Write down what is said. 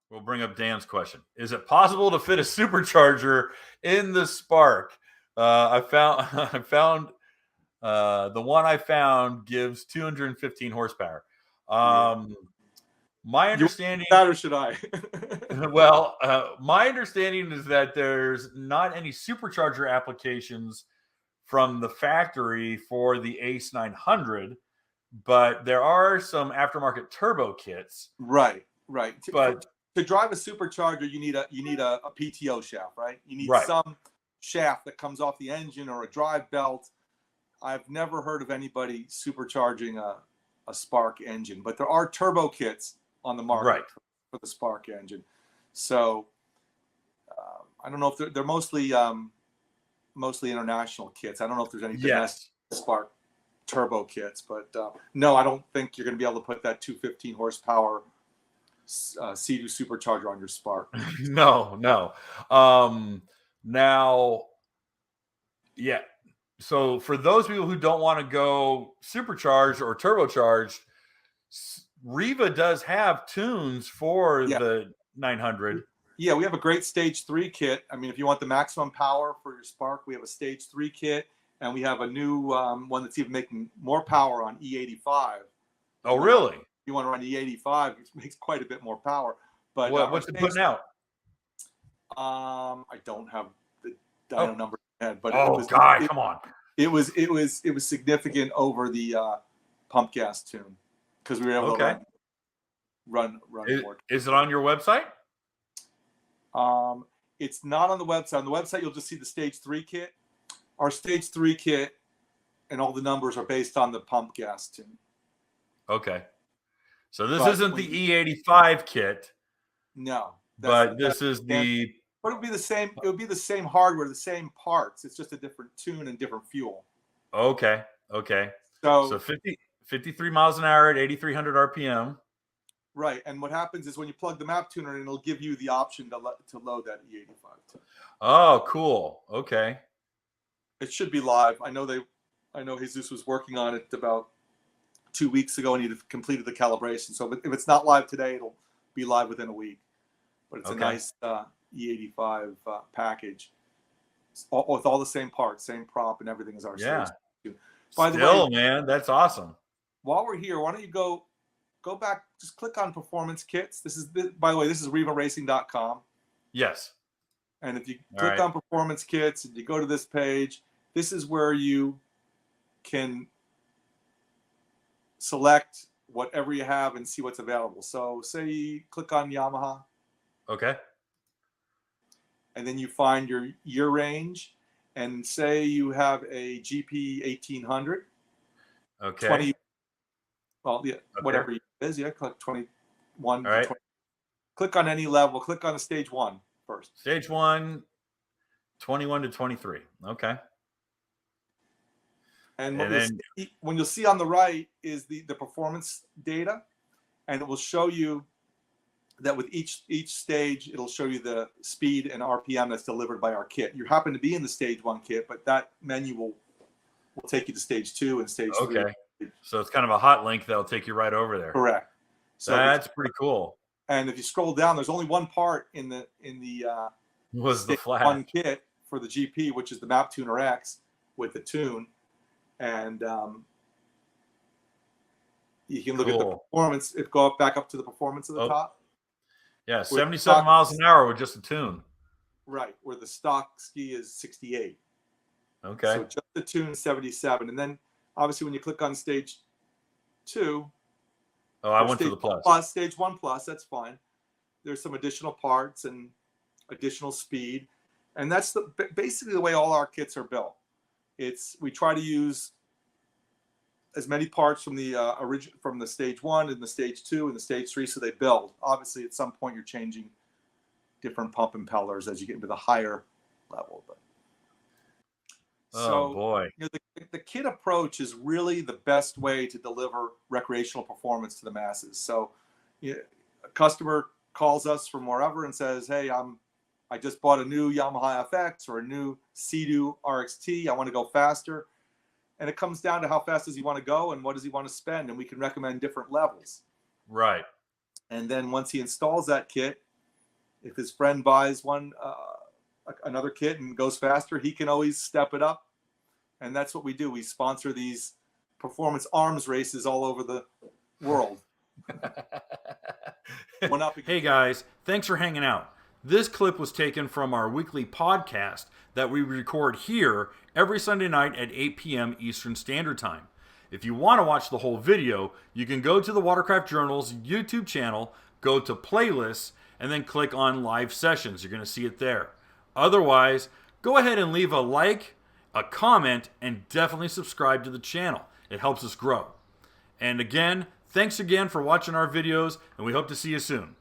We'll bring up Dan's question. Is it possible to fit a supercharger in the Spark? I found the one I found gives 215 horsepower. My understanding, that, or should I? Well, my understanding is that there's not any supercharger applications from the factory for the Ace 900, but there are some aftermarket turbo kits. Right. But to drive a supercharger, you need a PTO shaft, right? You need right. some shaft that comes off the engine or a drive belt. I've never heard of anybody supercharging a Spark engine, but there are turbo kits on the market for the Spark engine. So I don't know if they're mostly international kits. I don't know if there's any domestic Spark turbo kits, but no, I don't think you're going to be able to put that 215 horsepower Sea-Doo supercharger on your Spark. No. Now, yeah. So for those people who don't want to go supercharged or turbocharged, RIVA does have tunes for the 900. Yeah, we have a great stage 3 kit. I mean, if you want the maximum power for your Spark, we have a stage 3 kit, and we have a new one that's even making more power on E85. Oh, really? If you want to run E85, it makes quite a bit more power. But what's it putting out? I don't have the dyno number in my head, but come on. It was significant over the pump gas tune because we were able to run more. Is it on your website? It's not on the website. On the website, you'll just see the stage 3 kit. Our stage 3 kit and all the numbers are based on the pump gas tune. Okay. So this isn't the E85 kit. No. But this is the... But it would be the same. It would be the same hardware, the same parts. It's just a different tune and different fuel. Okay. So 53 miles an hour at 8,300 RPM. Right. And what happens is when you plug the map tuner in, it'll give you the option to load that E85 tune. Oh, cool. Okay. It should be live. I know Jesus was working on it about 2 weeks ago and he completed the calibration. So if it's not live today, it'll be live within a week. But it's a nice E85 package with all the same parts, same prop, and everything as our stage 2. By the way, man, that's awesome. While we're here, why don't you go back, just click on performance kits. By the way, this is rivaracing.com. Yes. And if you click on performance kits and you go to this page, this is where you can select whatever you have and see what's available. So say you click on Yamaha. Okay. And then you find your year range, and say you have a GP 1800. Okay. 20. Well, yeah, whatever it is. Yeah, click 21. All right. 20. Click on any level. Click on the stage 1 first. Stage 1, 21 to 23. Okay. And when you'll see on the right is the performance data, and it will show you that with each stage, it'll show you the speed and RPM that's delivered by our kit. You happen to be in the stage 1 kit, but that menu will take you to stage 2 and stage 3. Okay. So it's kind of a hot link that'll take you right over there. Correct. So that's pretty cool. And if you scroll down, there's only one part in the the flash 1 kit for the GP, which is the Map Tuner X with the tune. And you can look at the performance. Go back up to the performance at the top. Yeah, 77 miles an hour with just a tune. Right, where the stock ski is 68. Okay. So just the tune 77. And then obviously when you click on stage 2. Oh, I went to the plus. Stage 1 plus, that's fine. There's some additional parts and additional speed. And that's basically the way all our kits are built. We try to use as many parts from the stage 1 and the stage 2 and the stage 3, so they build. Obviously, at some point, you're changing different pump impellers as you get into the higher level. Boy! The kit approach is really the best way to deliver recreational performance to the masses. So, a customer calls us from wherever and says, "Hey, I just bought a new Yamaha FX or a new Sea-Doo RXT. I want to go faster." And it comes down to how fast does he want to go and what does he want to spend. And we can recommend different levels. Right. And then once he installs that kit, if his friend buys one, another kit and goes faster, he can always step it up. And that's what we do. We sponsor these performance arms races all over the world. Hey guys, thanks for hanging out. This clip was taken from our weekly podcast that we record here every Sunday night at 8 p.m. Eastern Standard Time. If you want to watch the whole video, you can go to the Watercraft Journal's YouTube channel, go to playlists, and then click on live sessions. You're going to see it there. Otherwise, go ahead and leave a like, a comment, and definitely subscribe to the channel. It helps us grow. And again, thanks again for watching our videos, and we hope to see you soon.